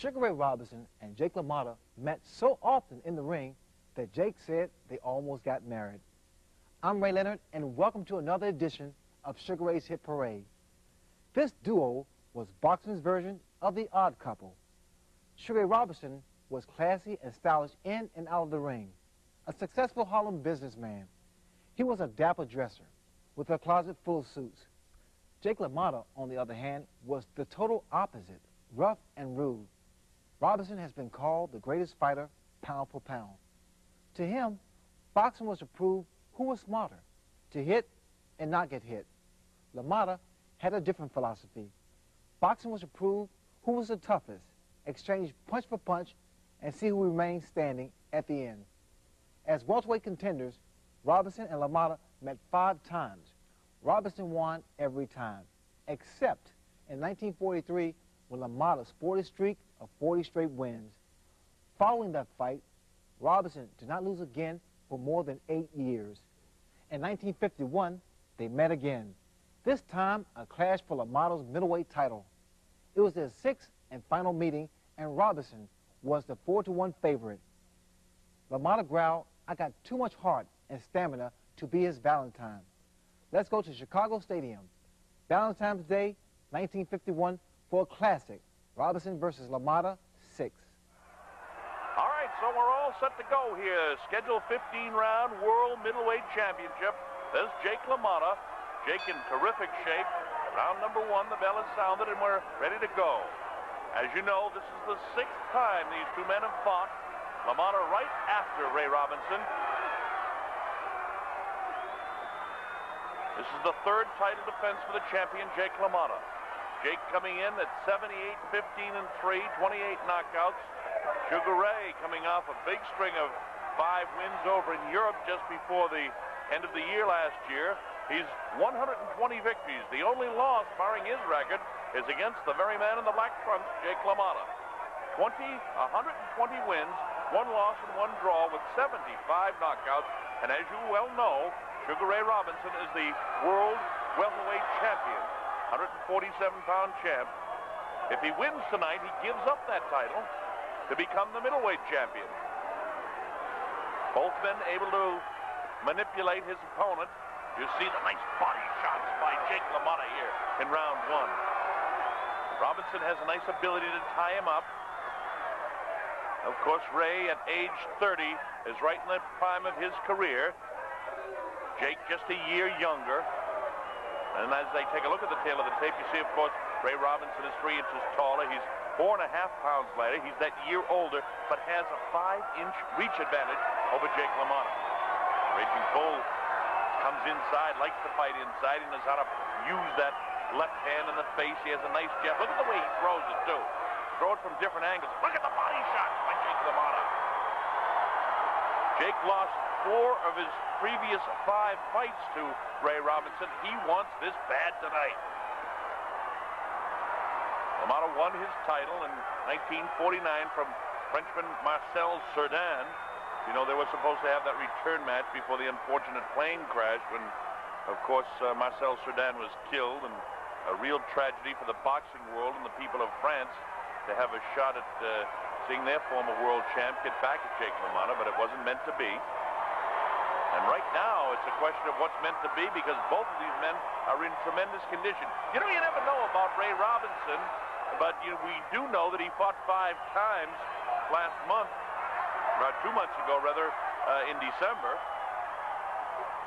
Sugar Ray Robinson and Jake LaMotta met so often in the ring that Jake said they almost got married. I'm Ray Leonard, and welcome to another edition of Sugar Ray's Hit Parade. This duo was boxing's version of the Odd Couple. Sugar Ray Robinson was classy and stylish in and out of the ring, a successful Harlem businessman. He was a dapper dresser with a closet full of suits. Jake LaMotta, on the other hand, was the total opposite, rough and rude. Robinson has been called the greatest fighter, pound for pound. To him, boxing was to prove who was smarter, to hit and not get hit. LaMotta had a different philosophy. Boxing was to prove who was the toughest, exchange punch for punch, and see who remained standing at the end. As welterweight contenders, Robinson and LaMotta met 5 times. Robinson won every time, except in 1943 when LaMotta sported a streak of 40 straight wins. Following that fight, Robinson did not lose again for more than 8 years. In 1951, they met again, this time a clash for LaMotta's middleweight title. It was their 6th and final meeting, and Robinson was the 4-1 favorite. LaMotta growled, "I got too much heart and stamina to be his Valentine." Let's go to Chicago Stadium, Valentine's Day, 1951, for a classic, Robinson versus LaMotta 6. All right, so we're all set to go here. Scheduled 15-round World Middleweight Championship. There's Jake LaMotta. Jake in terrific shape. Round number 1, the bell is sounded, and we're ready to go. As you know, this is the 6th time these two men have fought. LaMotta right after Ray Robinson. This is the 3rd title defense for the champion, Jake LaMotta. Jake coming in at 78-15-3, 28 knockouts. Sugar Ray coming off a big string of 5 wins over in Europe just before the end of the year last year. He's 120 victories. The only loss, barring his record, is against the very man in the black trunks, Jake LaMotta. 120 wins, 1 loss and 1 draw with 75 knockouts. And as you well know, Sugar Ray Robinson is the world welterweight champion, 147-pound champ. If he wins tonight, he gives up that title to become the middleweight champion. Both men able to manipulate his opponent. You see the nice body shots by Jake LaMotta here in round 1. Robinson has a nice ability to tie him up. Of course, Ray at age 30 is right in the prime of his career. Jake just a year younger. And as they take a look at the tail of the tape, you see, of course, Ray Robinson is 3 inches taller. He's 4.5 pounds lighter. He's that year older, but has a 5-inch reach advantage over Jake LaMotta. Raging Bull comes inside, likes to fight inside. He knows how to use that left hand in the face. He has a nice jab. Look at the way he throws it, too. Throw it from different angles. Look at the body shots by Jake LaMotta. Jake lost 4 of his previous 5 fights to Ray Robinson. He wants this bad tonight. LaMotta won his title in 1949 from Frenchman Marcel Cerdan. You know, they were supposed to have that return match before the unfortunate plane crash when, of course, Marcel Cerdan was killed, and a real tragedy for the boxing world and the people of France to have a shot at seeing their former world champ get back at Jake LaMotta, but it wasn't meant to be. And right now, it's a question of what's meant to be, because both of these men are in tremendous condition. You know, you never know about Ray Robinson, but we do know that he fought 5 times last month, about 2 months ago, rather, in December.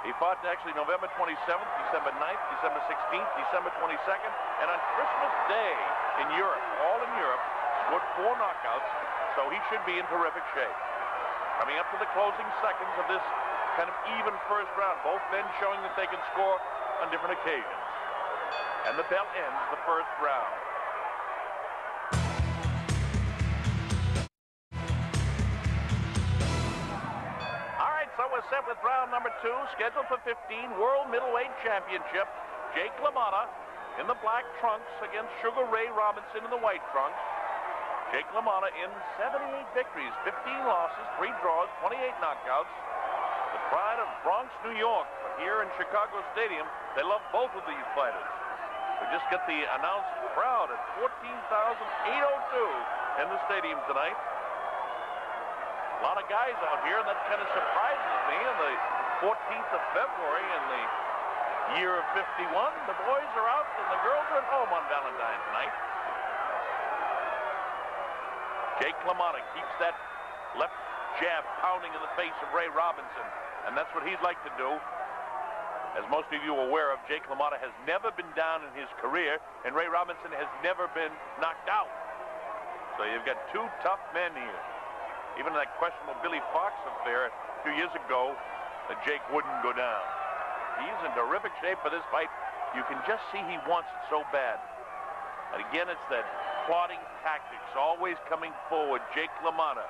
He fought actually November 27th, December 9th, December 16th, December 22nd, and on Christmas Day in Europe, all in Europe, scored 4 knockouts, so he should be in terrific shape. Coming up to the closing seconds of this kind of even first round, both men showing that they can score on different occasions. And the bell ends the first round. All right, so we're set with round number 2, scheduled for 15, World Middleweight Championship. Jake LaMotta in the black trunks against Sugar Ray Robinson in the white trunks. Jake LaMotta in 78 victories, 15 losses, 3 draws, 28 knockouts. The pride of Bronx, New York. But here in Chicago Stadium, they love both of these fighters. The We just get the announced crowd at 14,802 in the stadium tonight. A lot of guys out here, and that kind of surprises me. On the 14th of February in the year of 51, the boys are out and the girls are at home on Valentine's night. Jake LaMotta keeps that left jab pounding in the face of Ray Robinson, and that's what he'd like to do. As most of you are aware of, Jake LaMotta has never been down in his career, and Ray Robinson has never been knocked out. So you've got two tough men here. Even in that questionable Billy Fox affair a few years ago, Jake wouldn't go down. He's in terrific shape for this fight. You can just see he wants it so bad. And again, it's that plotting tactics, always coming forward. Jake LaMotta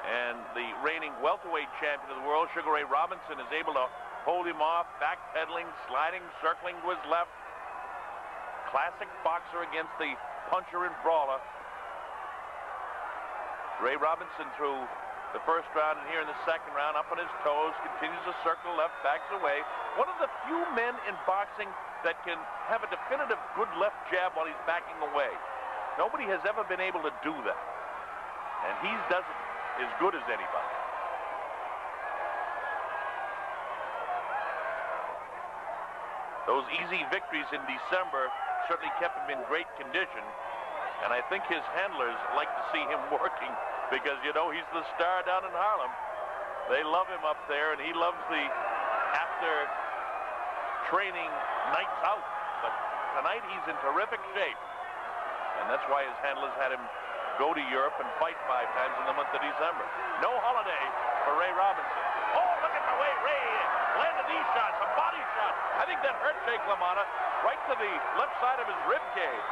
and the reigning welterweight champion of the world, Sugar Ray Robinson, is able to hold him off, backpedaling, sliding, circling to his left. Classic boxer against the puncher and brawler. Ray Robinson through the first round, and here in the second round, up on his toes, continues to circle left, backs away. One of the few men in boxing that can have a definitive good left jab while he's backing away. Nobody has ever been able to do that. And he does it as good as anybody. Those easy victories in December certainly kept him in great condition. And I think his handlers like to see him working because, you know, he's the star down in Harlem. They love him up there, and he loves the after-training nights out. But tonight he's in terrific shape. And that's why his handlers had him go to Europe and fight 5 times in the month of December. No holiday for Ray Robinson. Oh, look at the way Ray landed these shots, a body shot. I think that hurt Jake LaMotta right to the left side of his rib cage.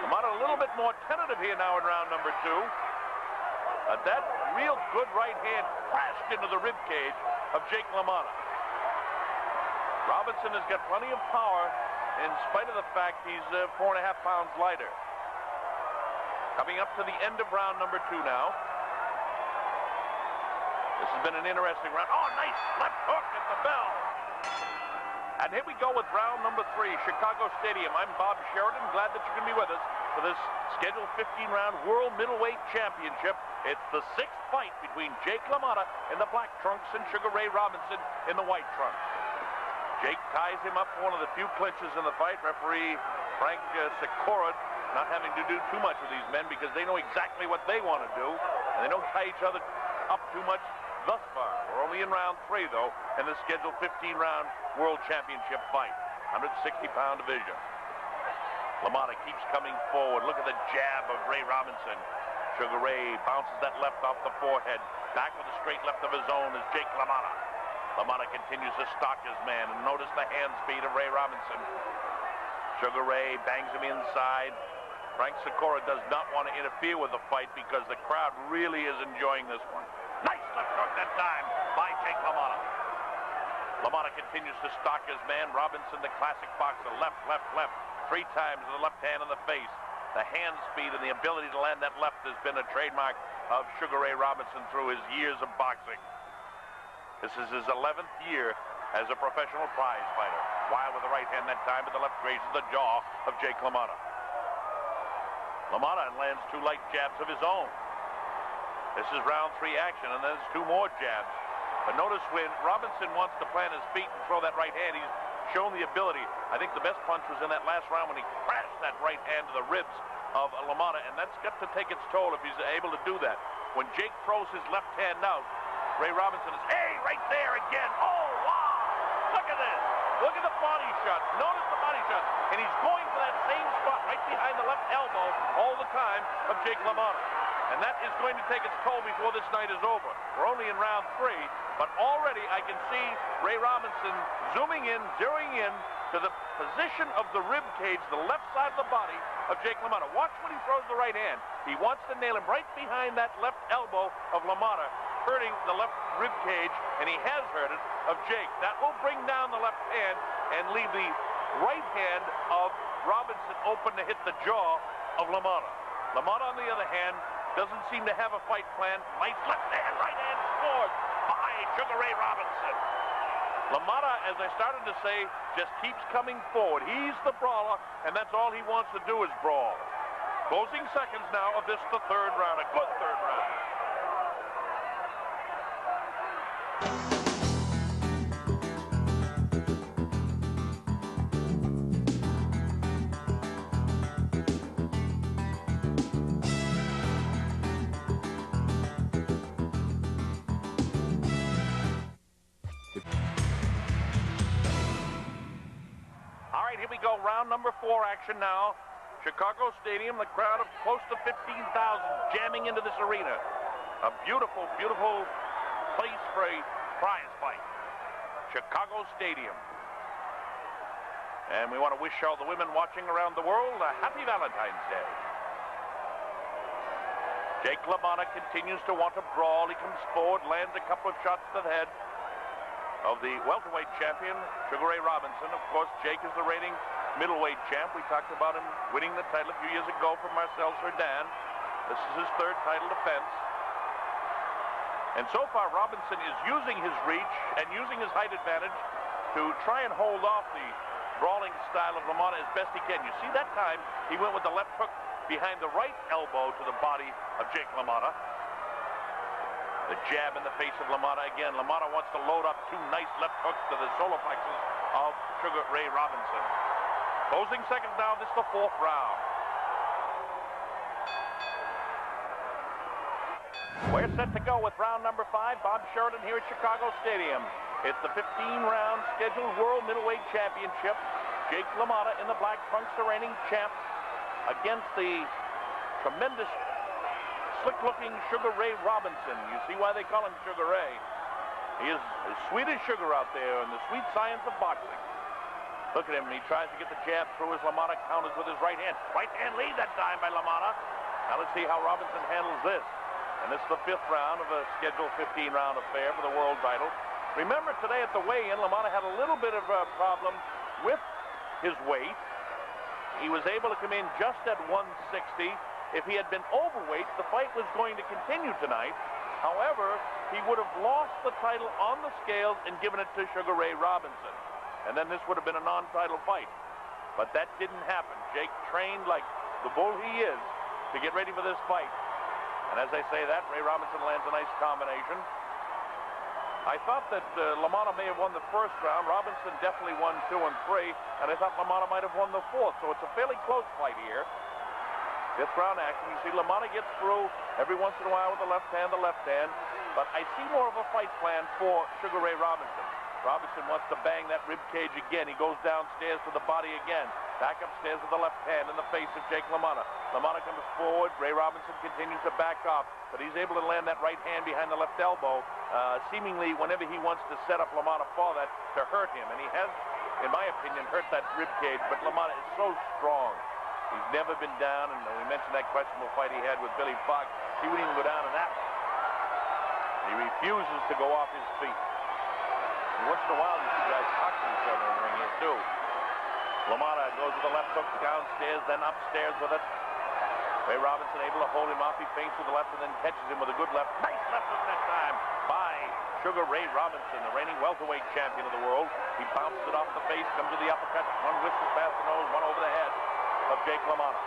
LaMotta a little bit more tentative here now in round number 2. That real good right hand crashed into the rib cage of Jake LaMotta. Robinson has got plenty of power in spite of the fact he's 4.5 pounds lighter. Coming up to the end of round number 2 now. This has been an interesting round. Oh, nice left hook at the bell. And here we go with round number 3, Chicago Stadium. I'm Bob Sheridan. Glad that you can be with us for this scheduled 15-round World Middleweight Championship. It's the 6th fight between Jake LaMotta in the black trunks and Sugar Ray Robinson in the white trunks. Jake ties him up for one of the few clinches in the fight. Referee Frank Sikora not having to do too much with these men because they know exactly what they want to do, and they don't tie each other up too much thus far. We're only in round 3, though, in the scheduled 15-round World Championship fight, 160-pound division. LaMotta keeps coming forward. Look at the jab of Ray Robinson. Sugar Ray bounces that left off the forehead. Back with a straight left of his own is Jake LaMotta. LaMotta continues to stalk his man, and notice the hand speed of Ray Robinson. Sugar Ray bangs him inside. Frank Sikora does not want to interfere with the fight because the crowd really is enjoying this one. Nice left hook that time by Jake LaMotta. LaMotta continues to stalk his man. Robinson, the classic boxer, left, left, left. 3 times with the left hand in the face. The hand speed and the ability to land that left has been a trademark of Sugar Ray Robinson through his years of boxing. This is his 11th year as a professional prize fighter. Wild with the right hand that time, but the left grazes the jaw of Jake LaMotta. LaMotta lands 2 light jabs of his own. This is round 3 action, and there's 2 more jabs. But notice when Robinson wants to plant his feet and throw that right hand, he's shown the ability. I think the best punch was in that last round when he crashed that right hand to the ribs of LaMotta, and that's got to take its toll if he's able to do that. When Jake throws his left hand out, Ray Robinson is, hey, right there again. Oh, wow. Look at this. Look at the body shot. Notice the body shot. And he's going for that same spot right behind the left elbow all the time of Jake LaMotta. And that is going to take its toll before this night is over. We're only in round 3, but already I can see Ray Robinson zooming in, zeroing in to the position of the rib cage, the left side of the body of Jake LaMotta. Watch when he throws the right hand. He wants to nail him right behind that left elbow of LaMotta, hurting the left rib cage, and he has hurt it, of Jake. That will bring down the left hand and leave the right hand of Robinson open to hit the jaw of LaMotta. LaMotta, on the other hand, doesn't seem to have a fight plan. Nice left hand, right hand scores by Sugar Ray Robinson. LaMotta, as I started to say, just keeps coming forward. He's the brawler, and that's all he wants to do is brawl. Closing seconds now of this, the third round, a good third round. All right, here we go. Round number 4 action now. Chicago Stadium, the crowd of close to 15,000 jamming into this arena. A beautiful, beautiful place for a prize fight. Chicago Stadium. And we want to wish all the women watching around the world a happy Valentine's Day. Jake LaMotta continues to want to brawl. He comes forward, lands a couple of shots to the head of the welterweight champion, Sugar Ray Robinson. Of course, Jake is the reigning middleweight champ. We talked about him winning the title a few years ago from Marcel Cerdan. This is his third title defense. And so far, Robinson is using his reach and using his height advantage to try and hold off the brawling style of LaMotta as best he can. You see, that time, he went with the left hook behind the right elbow to the body of Jake LaMotta. The jab in the face of LaMotta again. LaMotta wants to load up 2 nice left hooks to the solar plexus of Sugar Ray Robinson. Closing seconds now, this is the 4th round. We're set to go with round number 5. Bob Sheridan here at Chicago Stadium. It's the 15-round scheduled World Middleweight Championship. Jake LaMotta in the black trunks, the reigning champ, against the tremendous slick-looking Sugar Ray Robinson. You see why they call him Sugar Ray. He is as sweet as sugar out there in the sweet science of boxing. Look at him. He tries to get the jab through as LaMotta counters with his right hand. Right hand lead that time by LaMotta. Now let's see how Robinson handles this. And this is the 5th round of a scheduled 15-round affair for the world title. Remember, today at the weigh-in, LaMotta had a little bit of a problem with his weight. He was able to come in just at 160. If he had been overweight, the fight was going to continue tonight. However, he would have lost the title on the scales and given it to Sugar Ray Robinson. And then this would have been a non-title fight. But that didn't happen. Jake trained like the bull he is to get ready for this fight. And as I say that, Ray Robinson lands a nice combination. I thought that LaMotta may have won the 1st round. Robinson definitely won 2 and 3. And I thought LaMotta might have won the 4th. So it's a fairly close fight here. 5th round action. You see LaMotta gets through every once in a while with the left hand. But I see more of a fight plan for Sugar Ray Robinson. Robinson wants to bang that rib cage again. He goes downstairs to the body again. Back upstairs with the left hand in the face of Jake LaMotta. LaMotta comes forward. Ray Robinson continues to back off, but he's able to land that right hand behind the left elbow, seemingly whenever he wants to set up LaMotta for that to hurt him. And he has, in my opinion, hurt that rib cage, but LaMotta is so strong. He's never been down, and we mentioned that questionable fight he had with Billy Fox. He wouldn't even go down in that one. He refuses to go off his feet. And once in a while, these two guys talk to each other in the ring here, too. LaMotta goes with the left hook downstairs, then upstairs with it. Ray Robinson able to hold him off. He feints with the left and then catches him with a good left. Nice left hook that time by Sugar Ray Robinson, the reigning welterweight champion of the world. He bounces it off the face, comes to the uppercut. One whistles past the nose, one over the head of Jake LaMotta.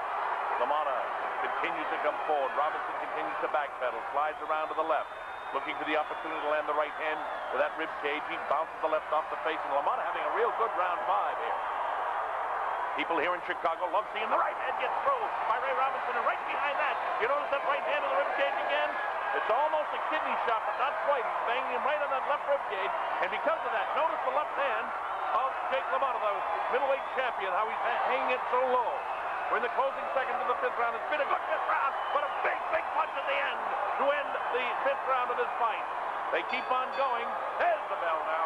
LaMotta continues to come forward. Robinson continues to backpedal, slides around to the left, looking for the opportunity to land the right hand to that rib cage. He bounces the left off the face, and LaMotta having a real good round 5 here. People here in Chicago love seeing the right hand get through by Ray Robinson, and right behind that, you notice that right hand to the rib cage again? It's almost a kidney shot, but not quite. He's banging him right on that left rib cage, and because of that, notice the left hand of Jake LaMotta, the middleweight champion, how he's hanging it so low. We're in the closing seconds of the 5th round. It's been a good 5th round, but a big, big punch at the end to end the 5th round of this fight. They keep on going. There's the bell now.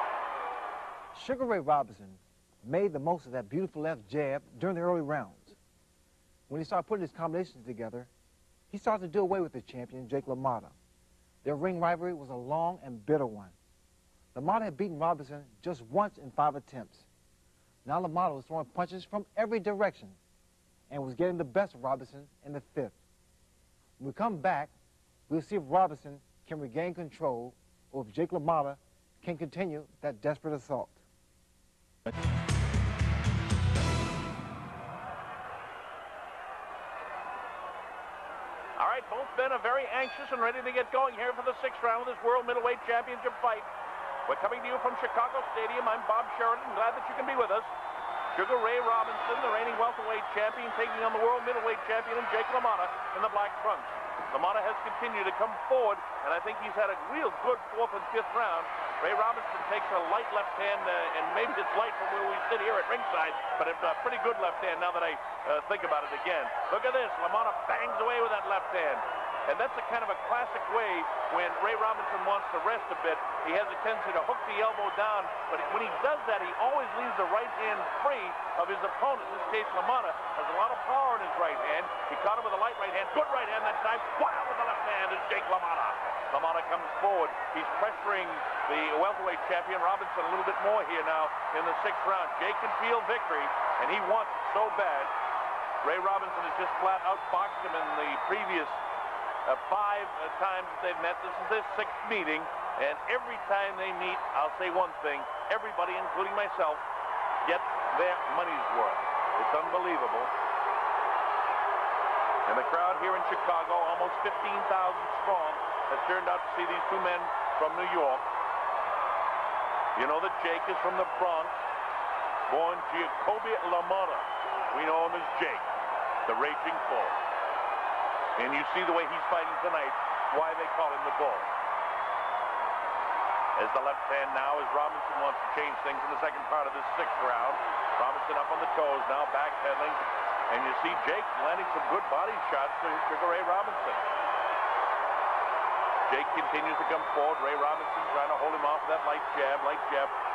Sugar Ray Robinson made the most of that beautiful left jab during the early rounds. When he started putting his combinations together, he started to do away with the champion, Jake LaMotta. Their ring rivalry was a long and bitter one. LaMotta had beaten Robinson just once in 5 attempts. Now LaMotta was throwing punches from every direction and was getting the best of Robinson in the 5th. When we come back, we'll see if Robinson can regain control or if Jake LaMotta can continue that desperate assault. All right, both men are very anxious and ready to get going here for the 6th round of this World Middleweight Championship fight. We're coming to you from Chicago Stadium. I'm Bob Sheridan. Glad that you can be with us. Sugar Ray Robinson, the reigning welterweight champion, taking on the world middleweight champion, Jake LaMotta, in the black trunks. LaMotta has continued to come forward, and I think he's had a real good 4th and 5th round. Ray Robinson takes a light left hand, and maybe it's light from where we sit here at ringside, but it's a pretty good left hand now that I think about it again. Look at this. LaMotta bangs away with that left hand. And that's a kind of a classic way when Ray Robinson wants to rest a bit. He has a tendency to hook the elbow down, but when he does that, he always leaves the right hand free of his opponent. In this case, LaMotta has a lot of power in his right hand. He caught him with a light right hand. Good right hand that time. Wow, with the left hand is Jake LaMotta. LaMotta comes forward. He's pressuring the welterweight champion, Robinson, a little bit more here now in the 6th round. Jake can feel victory, and he wants it so bad. Ray Robinson has just flat outboxed him in the previous 5 times that they've met. This is their 6th meeting, and every time they meet, I'll say one thing, everybody, including myself, gets their money's worth. It's unbelievable. And the crowd here in Chicago, almost 15,000 strong, has turned out to see these two men from New York. You know that Jake is from the Bronx, born Giacobbe LaMotta. We know him as Jake, the Raging Bull. And you see the way he's fighting tonight, why they call him the Bull. As the left hand now, as Robinson wants to change things in the second part of this 6th round. Robinson up on the toes now, backpedaling. And you see Jake landing some good body shots to Sugar Ray Robinson. Jake continues to come forward. Ray Robinson trying to hold him off with that light jab,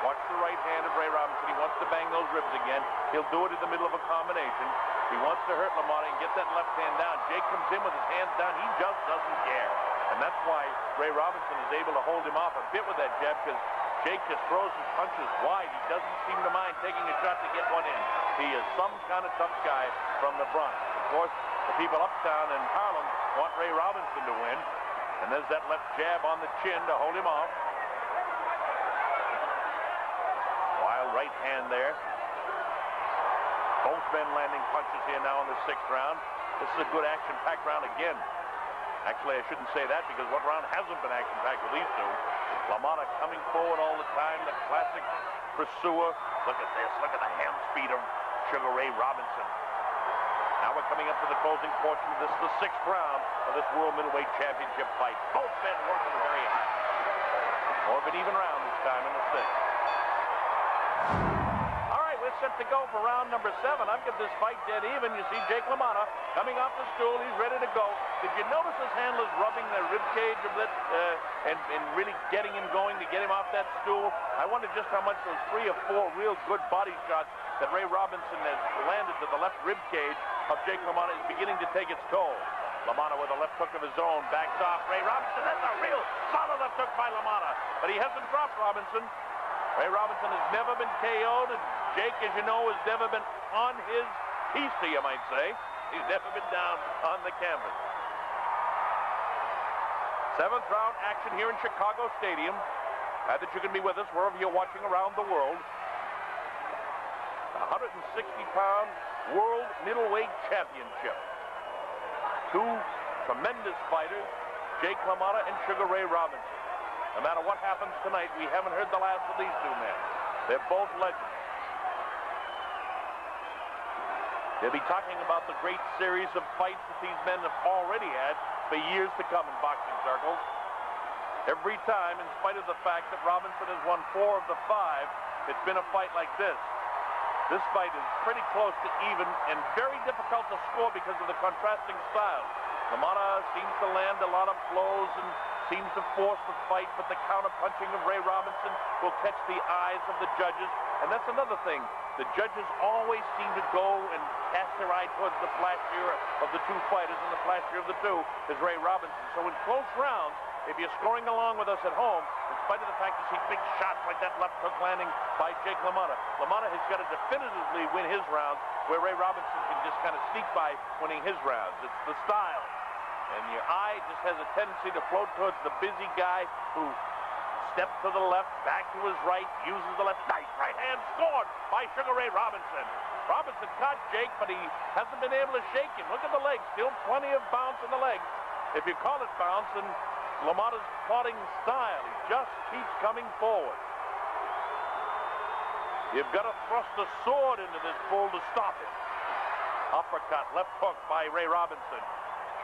Watch the right hand of Ray Robinson. He wants to bang those ribs again. He'll do it in the middle of a combination. He wants to hurt LaMotta and get that left hand down. Jake comes in with his hands down. He just doesn't care. And that's why Ray Robinson is able to hold him off a bit with that jab, because Jake just throws his punches wide. He doesn't seem to mind taking a shot to get one in. He is some kind of tough guy from the Bronx. Of course, the people uptown in Harlem want Ray Robinson to win. And there's that left jab on the chin to hold him off. Wild right hand there. Both men landing punches here now in the 6th round. This is a good action-packed round again. Actually, I shouldn't say that, because what round hasn't been action-packed with these two? LaMotta coming forward all the time, the classic pursuer. Look at this. Look at the hand speed of Sugar Ray Robinson. Now we're coming up to the closing portion of this, the 6th round of this World Middleweight Championship fight. Both men working very hard. More of an even round this time in the 6th. All right, we're set to go for round number 7. I've got this fight dead even. You see Jake LaMotta coming off the stool. He's ready to go. Did you notice his handlers rubbing their rib cage a bit and really getting him going to get him off that stool? I wonder just how much those 3 or 4 real good body shots that Ray Robinson has landed to the left rib cage of Jake LaMotta is beginning to take its toll. LaMotta with a left hook of his own, backs off Ray Robinson. That's a real solid left hook by LaMotta, but he hasn't dropped Robinson. Ray Robinson has never been KO'd, and Jake, as you know, has never been on his pista, you might say. He's never been down on the canvas. 7th round action here in Chicago Stadium. Glad that you can be with us wherever you're watching around the world. 160-pound World Middleweight Championship. 2 tremendous fighters, Jake LaMotta and Sugar Ray Robinson. No matter what happens tonight, we haven't heard the last of these 2 men. They're both legends. They'll be talking about the great series of fights that these men have already had for years to come in boxing circles. Every time, in spite of the fact that Robinson has won 4 of the 5, it's been a fight like this. This fight is pretty close to even and very difficult to score because of the contrasting styles. LaMotta seems to land a lot of blows and seems to force the fight, but the counter-punching of Ray Robinson will catch the eyes of the judges. And that's another thing. The judges always seem to go and cast their eye towards the flashier of the 2 fighters, and the flashier of the 2 is Ray Robinson. So in close rounds, if you're scoring along with us at home, in spite of the fact you see big shots like that left hook landing by Jake LaMotta, LaMotta has got to definitively win his rounds, where Ray Robinson can just kind of sneak by winning his rounds. It's the style. And your eye just has a tendency to float towards the busy guy who Steps to the left, back to his right, uses the left. Nice right hand scored by Sugar Ray Robinson. Robinson caught Jake, but he hasn't been able to shake him. Look at the legs. Still plenty of bounce in the legs. If you call it bounce, and LaMotta's plotting style, he just keeps coming forward. You've got to thrust a sword into this bull to stop him. Uppercut, left hook by Ray Robinson.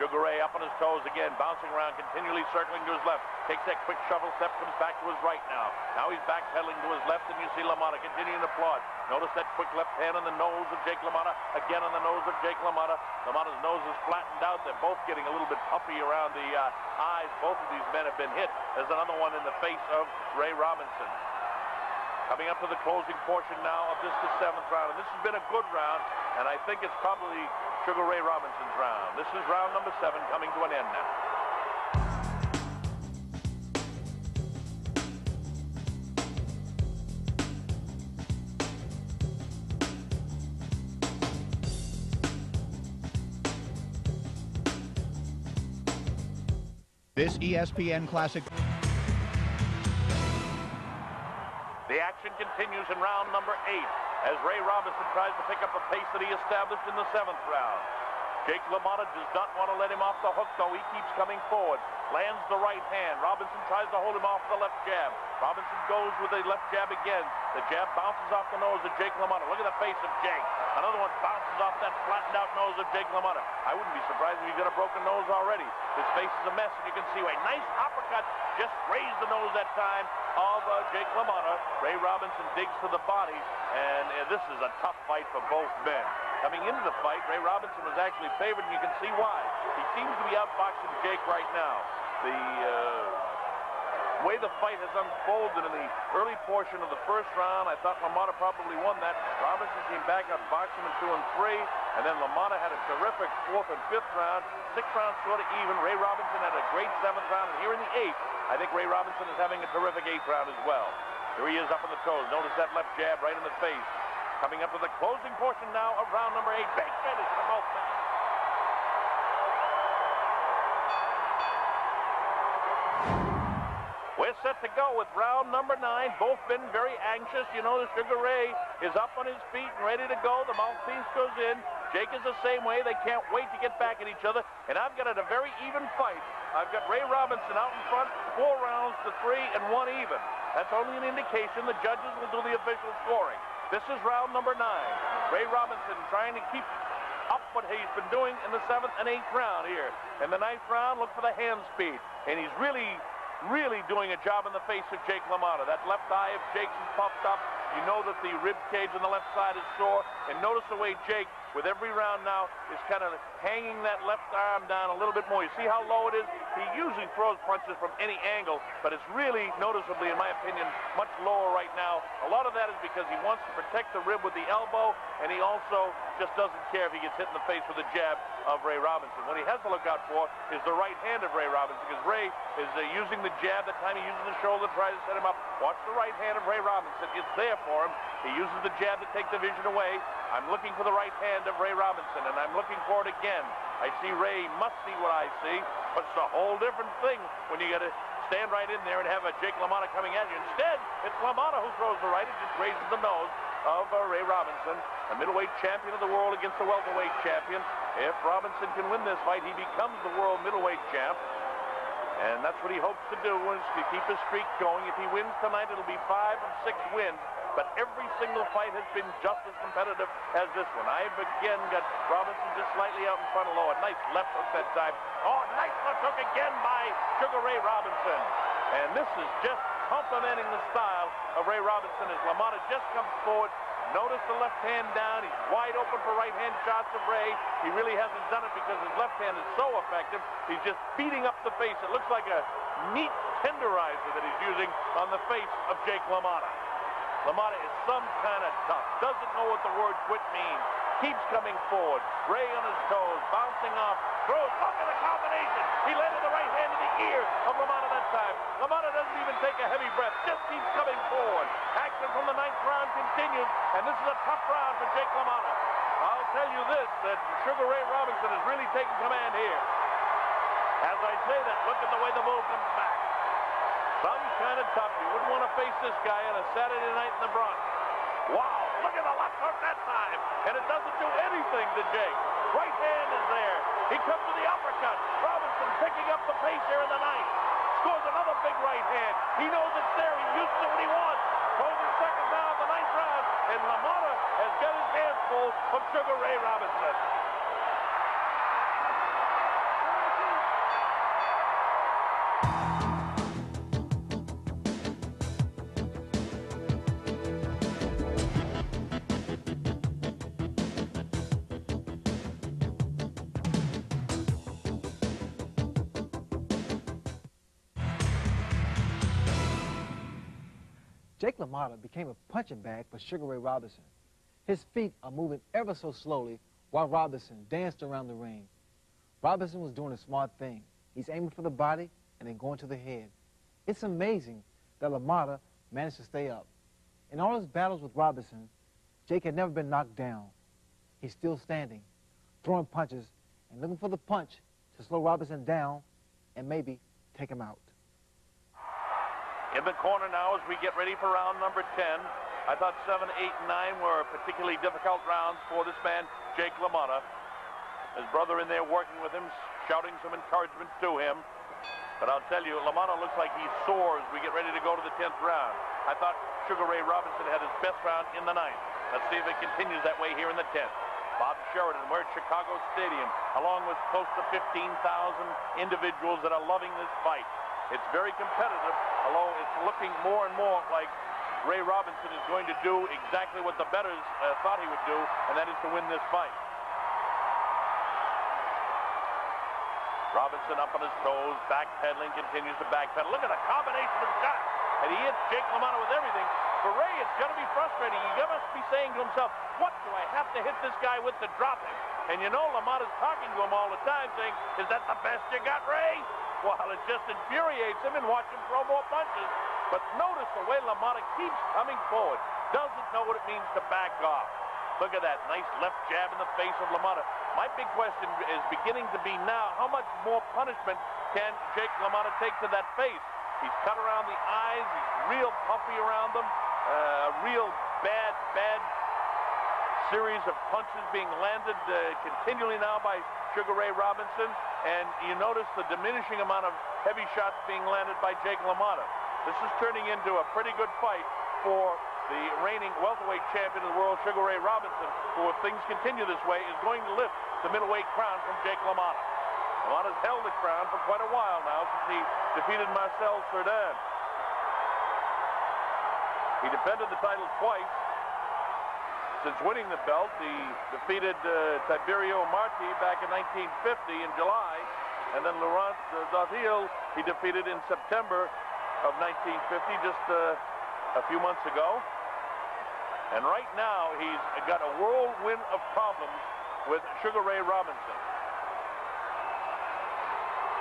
Sugar Ray up on his toes again, bouncing around, continually circling to his left. Takes that quick shovel step, comes back to his right now. Now he's backpedaling to his left, and you see LaMotta continuing to plod. Notice that quick left hand on the nose of Jake LaMotta. Again on the nose of Jake LaMotta. LaMotta's nose is flattened out. They're both getting a little bit puffy around the eyes. Both of these men have been hit. There's another one in the face of Ray Robinson. Coming up to the closing portion now of this, the 7th round. And this has been a good round, and I think it's probably Sugar Ray Robinson's round. This is round number 7 coming to an end now. This ESPN Classic. The action continues in round number 8 as Ray Robinson tries to pick up the pace that he established in the 7th round. Jake LaMotta does not want to let him off the hook, though. He keeps coming forward. Lands the right hand. Robinson tries to hold him off the left jab. Robinson goes with the left jab again. The jab bounces off the nose of Jake LaMotta. Look at the face of Jake. Another one bounces off that flattened out nose of Jake LaMotta. I wouldn't be surprised if he's got a broken nose already. His face is a mess, and you can see a nice uppercut just grazed the nose that time of Jake LaMotta. Ray Robinson digs to the body, and this is a tough fight for both men. Coming into the fight, Ray Robinson was actually favored, and you can see why. He seems to be outboxing Jake right now. The way the fight has unfolded in the early portion of the 1st round, I thought LaMotta probably won that. Robinson came back, outboxed him in 2 and 3, and then LaMotta had a terrific 4th and 5th round. 6 rounds sort of even. Ray Robinson had a great 7th round, and here in the 8th, I think Ray Robinson is having a terrific 8th round as well. Here he is up on the toes. Notice that left jab right in the face. Coming up to the closing portion now of round number 8. Big finish for both men. We're set to go with round number 9. Both been very anxious. You know, the Sugar Ray is up on his feet and ready to go. The mouthpiece goes in. Jake is the same way. They can't wait to get back at each other. And I've got it a very even fight. I've got Ray Robinson out in front, 4 rounds to 3 and 1 even. That's only an indication. The judges will do the official scoring. This is round number 9. Ray Robinson trying to keep up what he's been doing in the 7th and 8th round here. In the 9th round, look for the hand speed. And he's really doing a job in the face of Jake LaMotta. That left eye of Jake's is puffed up. You know that the rib cage on the left side is sore. And notice the way Jake, with every round now, is kind of hanging that left arm down a little bit more. You see how low it is? He usually throws punches from any angle, but it's really noticeably, in my opinion, much lower right now. A lot of that is because he wants to protect the rib with the elbow, and he also just doesn't care if he gets hit in the face with a jab of Ray Robinson. What he has to look out for is the right hand of Ray Robinson, because Ray is using the jab. That time he uses the shoulder to try to set him up. Watch the right hand of Ray Robinson. It's there for him. He uses the jab to take the vision away. I'm looking for the right hand of Ray Robinson, and I'm looking for it again. I see Ray must see what I see, but it's a whole different thing when you got to stand right in there and have a Jake LaMotta coming at you. Instead, it's LaMotta who throws the right. It just grazes the nose of Ray Robinson, the middleweight champion of the world against the welterweight champion. If Robinson can win this fight, he becomes the world middleweight champ. And that's what he hopes to do, is to keep his streak going. If he wins tonight, it'll be 5 of 6 wins. But every single fight has been just as competitive as this one. I've again got Robinson just slightly out in front of Lowe. A nice left hook that time. Oh, nice left hook again by Sugar Ray Robinson. And this is just complementing the style of Ray Robinson as LaMotta just comes forward. Notice the left hand down. He's wide open for right-hand shots of Ray. He really hasn't done it because his left hand is so effective. He's just beating up the face. It looks like a meat tenderizer that he's using on the face of Jake LaMotta. LaMotta is some kind of tough. Doesn't know what the word quit means. Keeps coming forward. Ray on his toes, bouncing off. Throws. Look at the combination. He landed the right hand in the ear of LaMotta that time. LaMotta doesn't even take a heavy breath. Just keeps coming forward. Action from the 9th round continues, and this is a tough round for Jake LaMotta. I'll tell you this, that Sugar Ray Robinson is really taking command here. As I say that, look at the way the move comes back. Some kind of tough. You wouldn't want to face this guy on a Saturday night in the Bronx. Wow, look at the left hook that time. And it doesn't do anything to Jake. Right hand is there. He comes to the uppercut. Robinson picking up the pace here in the ninth. Scores another big right hand. He knows it's there. He uses it when he wants. Closing seconds now of the ninth round. And LaMotta has got his hands full of Sugar Ray Robinson. Jake LaMotta became a punching bag for Sugar Ray Robinson. His feet are moving ever so slowly while Robinson danced around the ring. Robinson was doing a smart thing. He's aiming for the body and then going to the head. It's amazing that LaMotta managed to stay up. In all his battles with Robinson, Jake had never been knocked down. He's still standing, throwing punches, and looking for the punch to slow Robinson down and maybe take him out. In the corner now as we get ready for round number 10. I thought 7, 8, and 9 were particularly difficult rounds for this man, Jake LaMotta. His brother in there working with him, shouting some encouragement to him. But I'll tell you, LaMotta looks like he's sore as we get ready to go to the 10th round. I thought Sugar Ray Robinson had his best round in the 9th. Let's see if it continues that way here in the 10th. Bob Sheridan, we're at Chicago Stadium, along with close to 15,000 individuals that are loving this fight. It's very competitive, although it's looking more and more like Ray Robinson is going to do exactly what the bettors thought he would do, and that is to win this fight. Robinson up on his toes, backpedaling, continues to backpedal. Look at the combination of shots, and he hits Jake LaMotta with everything. For Ray, it's going to be frustrating. He must be saying to himself, what do I have to hit this guy with to drop him? And you know LaMotta's talking to him all the time, saying, is that the best you got, Ray? Well, it just infuriates him and watch him throw more punches. But notice the way LaMotta keeps coming forward. Doesn't know what it means to back off. Look at that nice left jab in the face of LaMotta. My big question is beginning to be now, how much more punishment can Jake LaMotta take to that face? He's cut around the eyes. He's real puffy around them. Real bad series of punches being landed continually now by Sugar Ray Robinson. And you notice the diminishing amount of heavy shots being landed by Jake LaMotta. This is turning into a pretty good fight for the reigning welterweight champion of the world, Sugar Ray Robinson, who, if things continue this way, is going to lift the middleweight crown from Jake LaMotta. LaMotta's held the crown for quite a while now since he defeated Marcel Cerdan. He defended the title twice. Since winning the belt, he defeated Tiberio Marti back in 1950 in July, and then Laurent Dauthiel he defeated in September of 1950, just a few months ago. And right now, he's got a whirlwind of problems with Sugar Ray Robinson.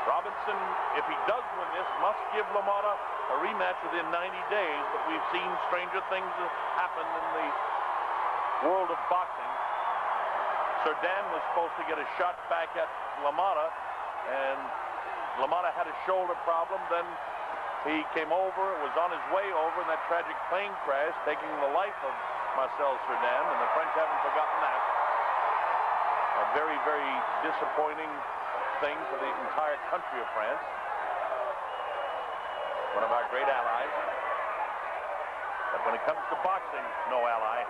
Robinson, if he does win this, must give LaMotta a rematch within 90 days, but we've seen stranger things happen in the world of boxing. Cerdan was supposed to get a shot back at LaMotta, and LaMotta had a shoulder problem. Then he came over, was on his way over in that tragic plane crash, taking the life of Marcel Cerdan, and the French haven't forgotten that. A very, very disappointing thing for the entire country of France. One of our great allies. But when it comes to boxing, no ally.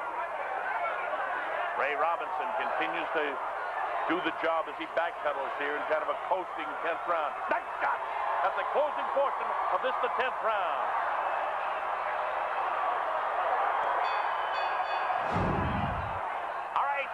Ray Robinson continues to do the job as he backpedals here in kind of a coasting 10th round. Nice shot at the closing portion of this, the 10th round. All right,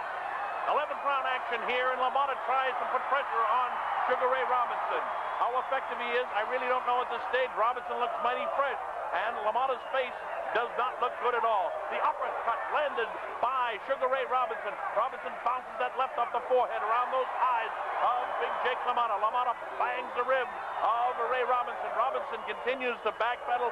11th round action here, and LaMotta tries to put pressure on Sugar Ray Robinson. How effective he is, I really don't know at this stage. Robinson looks mighty fresh, and LaMotta's face does not look good at all. The uppercut landed by by Sugar Ray Robinson. Robinson bounces that left off the forehead around those eyes of big Jake LaMotta. LaMotta bangs the rib of Ray Robinson. Robinson continues to backpedal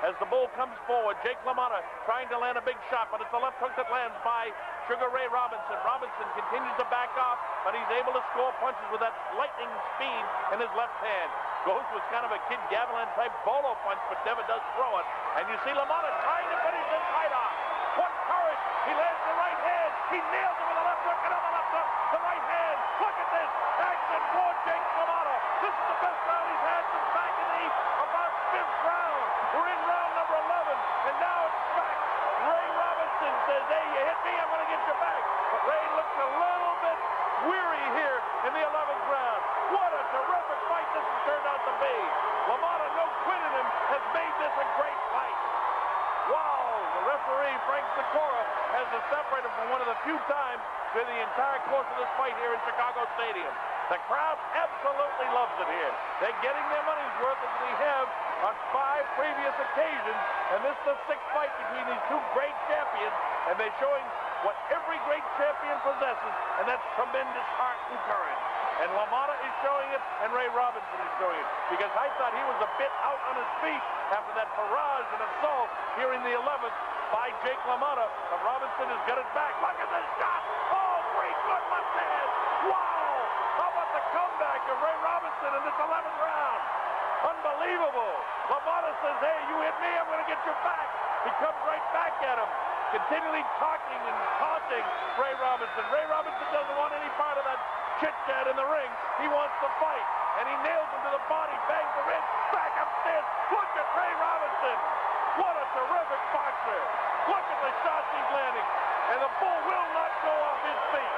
as the bull comes forward. Jake LaMotta trying to land a big shot, but it's the left hook that lands by Sugar Ray Robinson. Robinson continues to back off, but he's able to score punches with that lightning speed in his left hand. Goes with kind of a Kid Gavilan type bolo punch, but never does throw it. And you see LaMotta trying to finish this fight off. What courage! He lands the right hand. He nails it with a left hook, another left hook, the right hand. Look at this action for Jake LaMotta. This is the best round he's had since back in the about 5th round. We're in round number 11, and now it's back. Ray Robinson says, hey, you hit me, I'm going to get you back. But Ray looks a little bit weary here in the 11th round. What a terrific fight this has turned out to be. LaMotta, no quit in him, has made this a great fight. Wow, the referee, Frank Sikora, has to separate him from one of the few times through the entire course of this fight here in Chicago Stadium. The crowd absolutely loves it here. They're getting their money's worth as we have on 5 previous occasions, and this is the 6th fight between these two great champions, and they're showing what every great champion possesses, and that's tremendous heart and courage. And LaMotta is showing it, and Ray Robinson is showing it, because I thought he was a bit out on his feet after that barrage and assault here in the 11th by Jake LaMotta, but Robinson has got it back. Look at this shot! Oh, great good left hand! Wow! How about the comeback of Ray Robinson in this 11th round? Unbelievable! LaMotta says, hey, you hit me, I'm going to get you back. He comes right back at him, continually talking and taunting Ray Robinson. Ray Robinson doesn't want any part of that chit-chat in the ring. He wants to fight, and he nails him to the body, bangs the ribs, back upstairs. Look at Ray Robinson. What a terrific boxer. Look at the shots he's landing, and the bull will not go off his feet.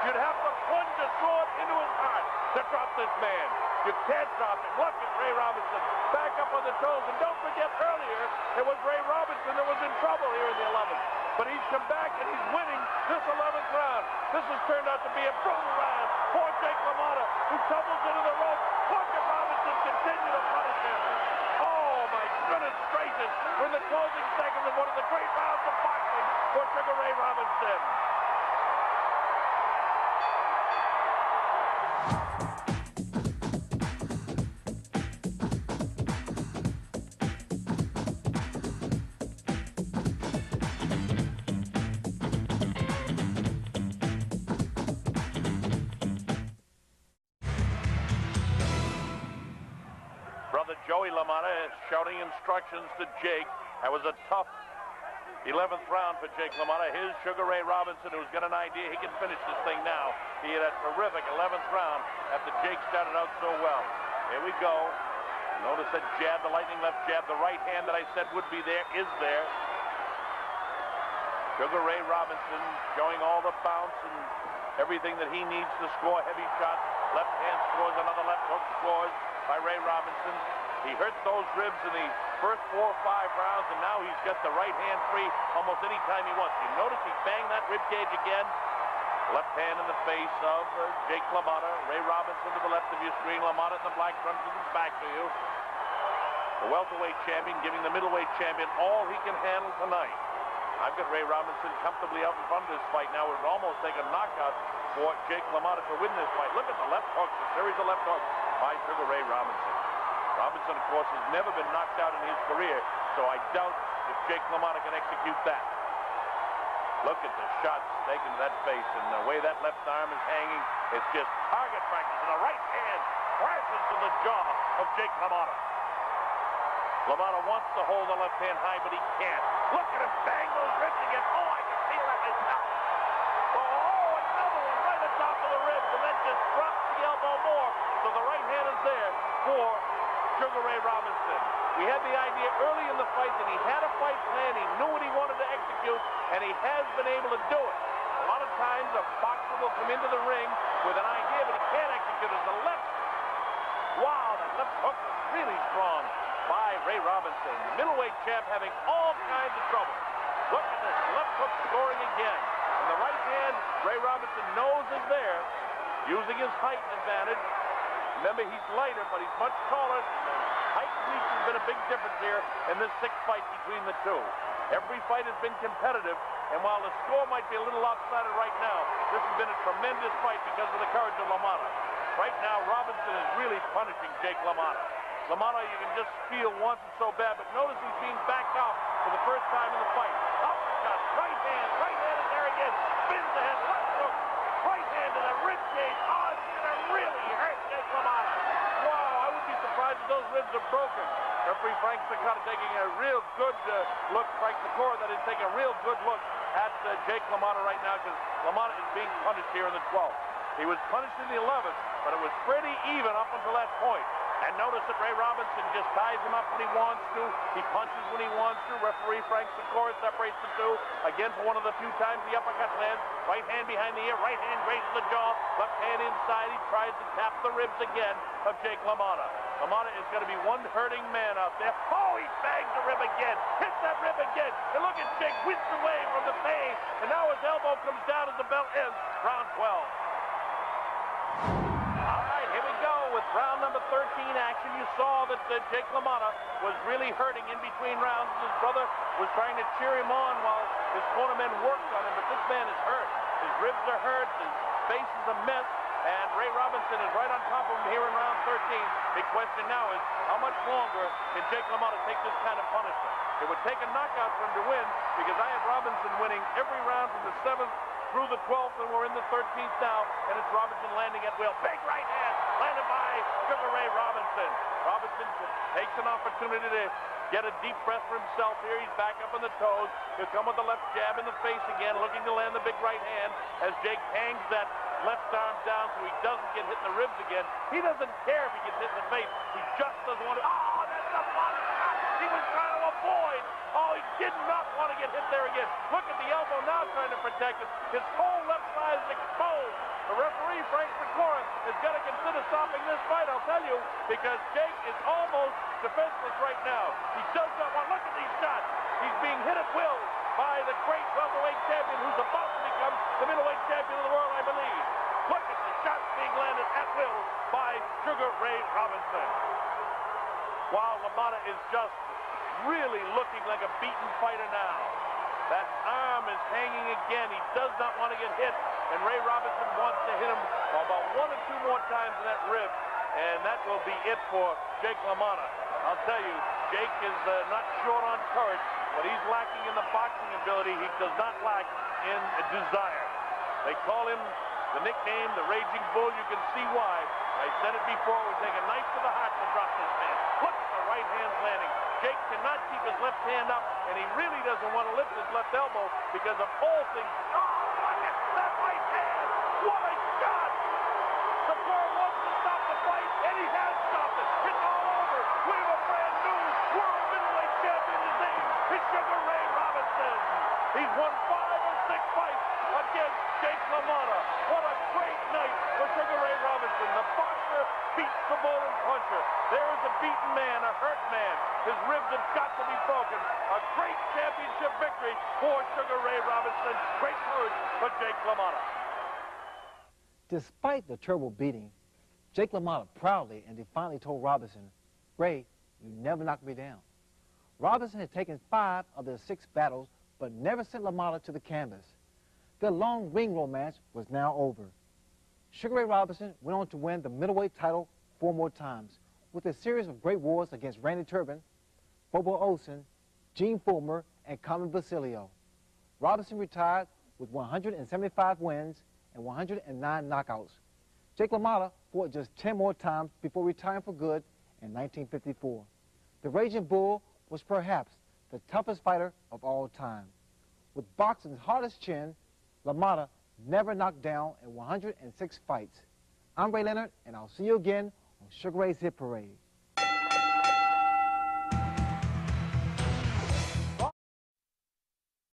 You'd have to plunge a sword into his heart to drop this man. You can't drop him. Look at Ray Robinson back up on the toes. And don't forget earlier, it was Ray Robinson that was in trouble here in the 11th. But he's come back and he's winning this 11th round. This has turned out to be a brutal round for Jake LaMotta, who tumbles into the rope. Look at Robinson continue to punish him. Oh, my goodness gracious. We're in the closing seconds of one of the great rounds of boxing for Sugar Ray Robinson. Joey LaMotta is shouting instructions to Jake. That was a tough 11th round for Jake LaMotta. Here's Sugar Ray Robinson, who's got an idea he can finish this thing now. He had a terrific 11th round after Jake started out so well. Here we go. Notice that jab, the lightning left jab. The right hand that I said would be there is there. Sugar Ray Robinson showing all the bounce and everything that he needs to score heavy shots. Left hand scores, another left hook scores by Ray Robinson. He hurt those ribs in the first 4 or 5 rounds, and now he's got the right hand free almost any time he wants. You notice he banged that rib cage again. Left hand in the face of Jake LaMotta. Ray Robinson to the left of your screen. LaMotta in the black trunks with his back to you. The welterweight champion giving the middleweight champion all he can handle tonight. I've got Ray Robinson comfortably out in front of this fight now. It would almost take a knockout for Jake LaMotta to win this fight. Look at the left hooks, a series of left hooks by Sugar Ray Robinson. Robinson, of course, has never been knocked out in his career, so I doubt if Jake LaMotta can execute that. Look at the shots taken to that face, and the way that left arm is hanging, it's just target practice, and the right hand crashes to the jaw of Jake LaMotta. LaMotta wants to hold the left hand high, but he can't. Look at him bang those ribs again. Oh, I can feel that myself. Oh, another one right on top of the ribs, and then just drops the elbow more. So the right hand is there for Sugar Ray Robinson. We had the idea early in the fight that he had a fight plan, he knew what he wanted to execute, and he has been able to do it. A lot of times a boxer will come into the ring with an idea, but he can't execute it. The left, wow, that left hook is really strong by Ray Robinson. The middleweight champ having all kinds of trouble. Look at this, left hook scoring again. And the right hand, Ray Robinson knows is there, using his height advantage. Remember, he's lighter, but he's much taller. Height and reach has been a big difference here in this 6th fight between the two. Every fight has been competitive, And while the score might be a little lopsided right now, this has been a tremendous fight because of the courage of LaMotta. Right now, Robinson is really punishing Jake LaMotta. LaMotta, you can just feel, wants it so bad, but notice he's being backed out for the first time in the fight. Uppercut, right hand is there again. Spins the head, left hook, right hand to the rib cage. Oh, it's going to really hurt Jake LaMotta. Wow, I would be surprised if those ribs are broken. Referee Frank Secada taking a real good look. Frank Secada, that is, taking a real good look at Jake LaMotta right now, because LaMotta is being punished here in the 12th. He was punished in the 11th, but it was pretty even up until that point. And notice that Ray Robinson just ties him up when he wants to. He punches when he wants to. Referee Frank Secada separates the two. Again, for one of the few times the uppercut lands. Right hand behind the ear. Right hand grazes the jaw. Left hand inside. He tries to tap the ribs again of Jake LaMotta. LaMotta is going to be one hurting man out there. Oh, he bangs the rib again. Hits that rib again. And look at Jake wince away from the pain. And now his elbow comes down as the bell ends. Round 12. With round number 13 action, you saw that Jake LaMotta was really hurting in between rounds. His brother was trying to cheer him on while his cornermen worked on him, but this man is hurt. His ribs are hurt, his face is a mess, and Ray Robinson is right on top of him here in round 13. Big question now is, how much longer can Jake LaMotta take this kind of punishment? It would take a knockout for him to win, because I have Robinson winning every round from the 7th through the 12th, and we're in the 13th now, and it's Robinson landing at will. Big right hand, landed by Sugar Ray Robinson. Robinson takes an opportunity to get a deep breath for himself here. He's back up on the toes. He'll come with the left jab in the face again, looking to land the big right hand as Jake hangs that left arm down so he doesn't get hit in the ribs again. He doesn't care if he gets hit in the face. He just doesn't want to. Oh, that's a body shot. He was trying to avoid. Oh, he did not want to get hit there again. Look at the elbow now trying to protect it. His whole left side is exposed. The referee, Frank Secada, is going to consider stopping this fight, I'll tell you, because Jake is almost defenseless right now. He does not want, look at these shots. He's being hit at will by the great welterweight champion who's about to become the middleweight champion of the world, I believe. Look at the shots being landed at will by Sugar Ray Robinson. While LaMotta is just really looking like a beaten fighter now. That arm is hanging again. He does not want to get hit, and Ray Robinson wants to hit him about 1 or 2 more times in that rib, and that will be it for Jake LaMotta. I'll tell you, Jake is not short on courage, but he's lacking in the boxing ability. He does not lack in desire. They call him the nickname, the Raging Bull. You can see why. I said it before, it would take a knife to the heart to drop this man. Look at the right hand landing. Jake cannot keep his left hand up, and he really doesn't want to lift his left elbow because of all things. Oh, look at that right hand! What a shot! Secada wants to stop the fight, and he has stopped it. It's all over. We have a brand new world middleweight champion. His name is Sugar Ray Robinson. He's won 5 or 6 fights against Jake LaMotta. What a great night for Sugar Ray Robinson. The boxer beats the bull and puncher. There is a beaten man, a hurt man. His ribs have got to be broken. A great championship victory for Sugar Ray Robinson. Great courage for Jake LaMotta. Despite the terrible beating, Jake LaMotta proudly and defiantly told Robinson, "Ray, you never knocked me down." Robinson had taken 5 of their 6 battles, but never sent LaMotta to the canvas. Their long ring romance was now over. Sugar Ray Robinson went on to win the middleweight title 4 more times, with a series of great wars against Randy Turbin, Bobo Olsen, Gene Fullmer, and Carmen Basilio. Robinson retired with 175 wins and 109 knockouts. Jake LaMotta fought just 10 more times before retiring for good in 1954. The Raging Bull was perhaps the toughest fighter of all time. With boxing's hardest chin, LaMotta never knocked down in 106 fights. I'm Ray Leonard, and I'll see you again on Sugar Ray's Hit Parade.